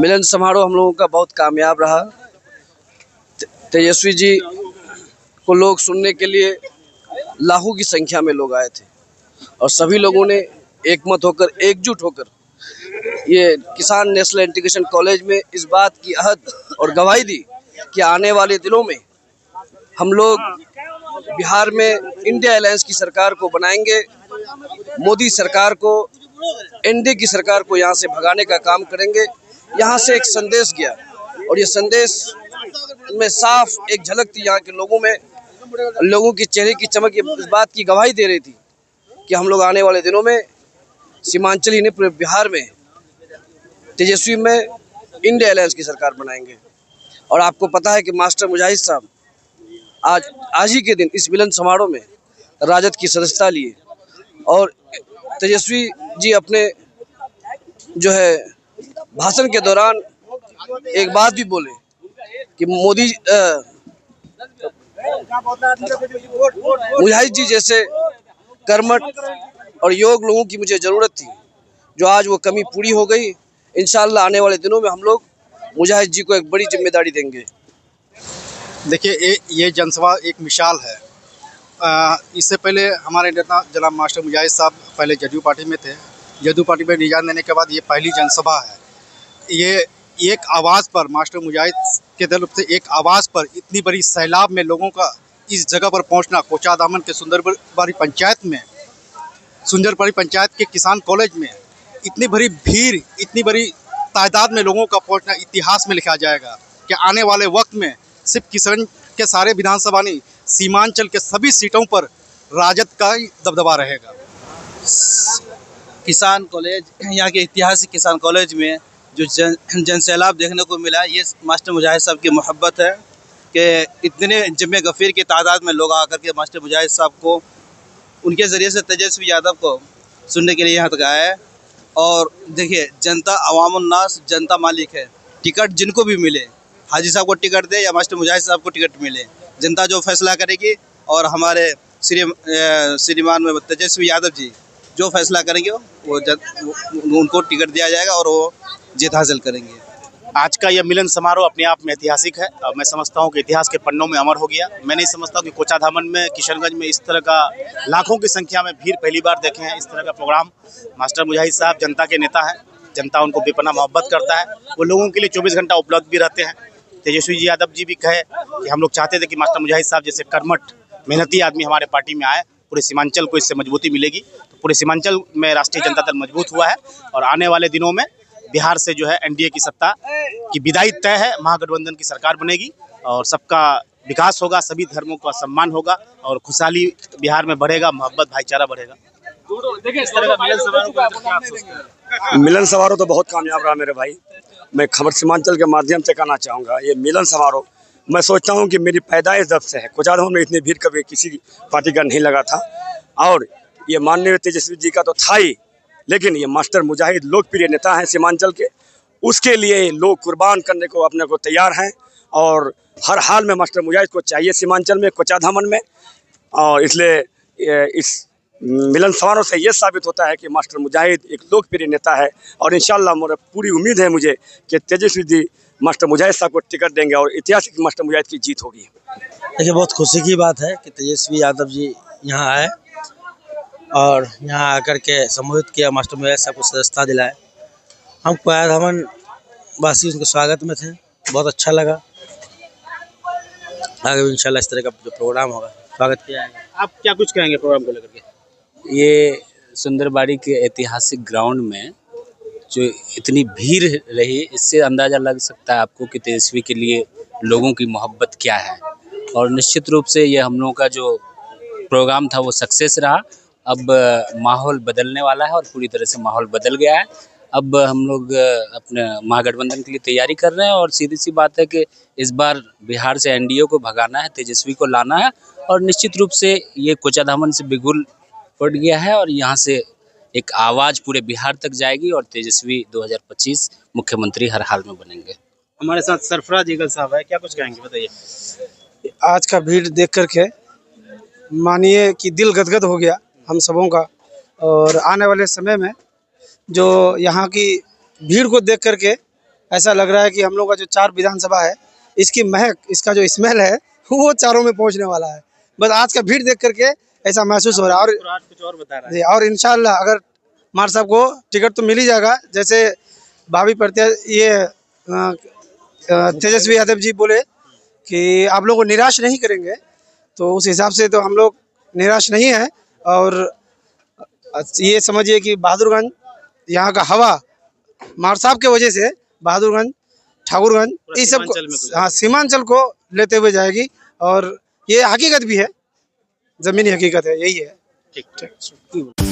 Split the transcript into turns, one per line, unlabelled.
मिलन समारोह हम लोगों का बहुत कामयाब रहा। तेजस्वी जी को लोग सुनने के लिए लाखों की संख्या में लोग आए थे और सभी लोगों ने एकमत होकर, एकजुट होकर ये किसान नेशनल इंटीग्रेशन कॉलेज में इस बात की अहद और गवाही दी कि आने वाले दिनों में हम लोग बिहार में इंडिया अलायंस की सरकार को बनाएंगे, मोदी सरकार को, एनडीए की सरकार को यहाँ से भगाने का काम करेंगे। यहाँ से एक संदेश गया और ये संदेश में साफ एक झलक थी यहाँ के लोगों में, लोगों की चेहरे की चमक इस बात की गवाही दे रही थी कि हम लोग आने वाले दिनों में सीमांचल ही नहीं पूरे बिहार में तेजस्वी में इंडिया अलायंस की सरकार बनाएंगे। और आपको पता है कि मास्टर मुजाहिद साहब आज ही के दिन इस मिलन समारोह में राजद की सदस्यता लिए और तेजस्वी जी अपने जो है भाषण के दौरान एक बात भी बोले कि मोदी मुजाहिद जी जैसे कर्मठ और योग लोगों की मुझे ज़रूरत थी, जो आज वो कमी पूरी हो गई। इंशाअल्लाह आने वाले दिनों में हम लोग मुजाहिद जी को एक बड़ी जिम्मेदारी देंगे।
देखिए, ये जनसभा एक मिसाल है। इससे पहले हमारे नेता जनाब मास्टर मुजाहिद साहब पहले जदयू पार्टी में थे। जदयू पार्टी में निजात देने के बाद ये पहली जनसभा है। ये एक आवाज़ पर, मास्टर मुजाहिद के तरफ से एक आवाज़ पर इतनी बड़ी सैलाब में लोगों का इस जगह पर पहुंचना, कोचाधामन के सुंदरबाड़ी पंचायत में, सुंदरबाड़ी पंचायत के किसान कॉलेज में इतनी बड़ी भीड़, इतनी बड़ी तादाद में लोगों का पहुंचना इतिहास में लिखा जाएगा कि आने वाले वक्त में सिर्फ किसान के सारे विधानसभा नहीं, सीमांचल के सभी सीटों पर राजद का ही दबदबा रहेगा।
किसान कॉलेज, यहाँ के ऐतिहासिक किसान कॉलेज में जो जनसैलाब देखने को मिला, ये मास्टर मुजाहिद साहब की मोहब्बत है कि इतने जमे गफ़ीर की तादाद में लोग आकर के मास्टर मुजाहिद साहब को, उनके ज़रिए से तेजस्वी यादव को सुनने के लिए यहाँ तक आए। और देखिए, जनता अवामुन्नास, जनता मालिक है। टिकट जिनको भी मिले, हाजी साहब को टिकट दे या मास्टर मुजाहिद साहब को टिकट मिले, जनता जो फैसला करेगी और हमारे श्रीमान में तेजस्वी यादव जी जो फैसला करेंगे वो उनको टिकट दिया जाएगा और वो जीत हासिल करेंगे।
आज का यह मिलन समारोह अपने आप में ऐतिहासिक है और मैं समझता हूं कि इतिहास के पन्नों में अमर हो गया। मैं नहीं समझता कि कोचाधामन में, किशनगंज में इस तरह का लाखों की संख्या में भीड़ पहली बार देखे हैं। इस तरह का प्रोग्राम, मास्टर मुजाहिद साहब जनता के नेता हैं, जनता उनको बेपनाह मोहब्बत करता है, वो लोगों के लिए 24 घंटा उपलब्ध भी रहते हैं। तेजस्वी जी यादव जी भी कहे कि हम लोग चाहते थे कि मास्टर मुजाहिद साहब जैसे कर्मठ मेहनती आदमी हमारे पार्टी में आए, पूरे सीमांचल को इससे मजबूती मिलेगी। तो पूरे सीमांचल में राष्ट्रीय जनता दल मजबूत हुआ है और आने वाले दिनों में बिहार से जो है एनडीए की सत्ता की विदाई तय है, महागठबंधन की सरकार बनेगी और सबका विकास होगा, सभी धर्मों का सम्मान होगा और खुशहाली बिहार में बढ़ेगा, मोहब्बत भाईचारा बढ़ेगा।
मिलन समारोह तो बहुत कामयाब रहा मेरे भाई। मैं खबर सीमांचल के माध्यम से कहना चाहूँगा, ये मिलन समारोह मैं सोचता हूँ कि मेरी पैदाइश जब से है। कोचाधामन में इतनी भीड़ कभी किसी पार्टी का नहीं लगा था और ये माननीय तेजस्वी जी का तो था ही, लेकिन ये मास्टर मुजाहिद लोकप्रिय नेता हैं सीमांचल के, उसके लिए लोग कुर्बान करने को अपने को तैयार हैं और हर हाल में मास्टर मुजाहिद को चाहिए सीमांचल में, कोचाधामन में। और इसलिए इस मिलन समारोह से ये साबित होता है कि मास्टर मुजाहिद एक लोकप्रिय नेता है और इंशाअल्लाह मुझे पूरी उम्मीद है मुझे कि तेजस्वी जी मास्टर मुजाहिद साहब को टिकट देंगे और ऐतिहासिक मास्टर मुजाहिद की जीत होगी।
देखिए, बहुत खुशी की बात है कि तेजस्वी यादव जी यहाँ आए और यहाँ आकर के सम्बोधित किया, मास्टर मुजाहिद साहब को सदस्यता दिलाए। हम कोचाधामन वासी उनके स्वागत में थे, बहुत अच्छा लगा। आगे भी इंशाल्लाह इस तरह का जो प्रोग्राम होगा स्वागत किया जाएगा।
आप क्या कुछ कहेंगे प्रोग्राम को लेकर के?
ये सुंदरबाड़ी के ऐतिहासिक ग्राउंड में जो इतनी भीड़ रही, इससे अंदाज़ा लग सकता है आपको कि तेजस्वी के लिए लोगों की मोहब्बत क्या है। और निश्चित रूप से ये हम लोगों का जो प्रोग्राम था वो सक्सेस रहा। अब माहौल बदलने वाला है और पूरी तरह से माहौल बदल गया है। अब हम लोग अपने महागठबंधन के लिए तैयारी कर रहे हैं और सीधी सी बात है कि इस बार बिहार से एनडीए को भगाना है, तेजस्वी को लाना है और निश्चित रूप से ये कोचाधामन से बिगुल उठ गया है और यहाँ से एक आवाज़ पूरे बिहार तक जाएगी और तेजस्वी 2025 मुख्यमंत्री हर हाल में बनेंगे।
हमारे साथ सरफराज इगल साहब है, क्या कुछ कहेंगे बताइए।
आज का भीड़ देख करके मानिए कि दिल गदगद हो गया हम सबों का और आने वाले समय में जो यहाँ की भीड़ को देख करके ऐसा लग रहा है कि हम लोग का जो 4 विधानसभा है, इसकी महक, इसका जो स्मेल है वो चारों में पहुंचने वाला है। बस आज का भीड़ देख करके ऐसा महसूस हो रहा है। और
कुछ और बता रहा है।
जी, और इंशाल्लाह अगर मार साहब को टिकट तो मिल ही जाएगा, जैसे भावी प्रत्याशी ये तेजस्वी यादव जी बोले कि आप लोगों को निराश नहीं करेंगे, तो उस हिसाब से तो हम लोग निराश नहीं है। और ये समझिए कि बहादुरगंज यहाँ का हवा मार साहब के वजह से बहादुरगंज, ठाकुरगंज इस सब
सीमांचल में
को, हाँ, सीमांचल को लेते हुए जाएगी। और ये हकीकत भी है, ज़मीनी हकीकत है, यही है।
ठीक ठीक।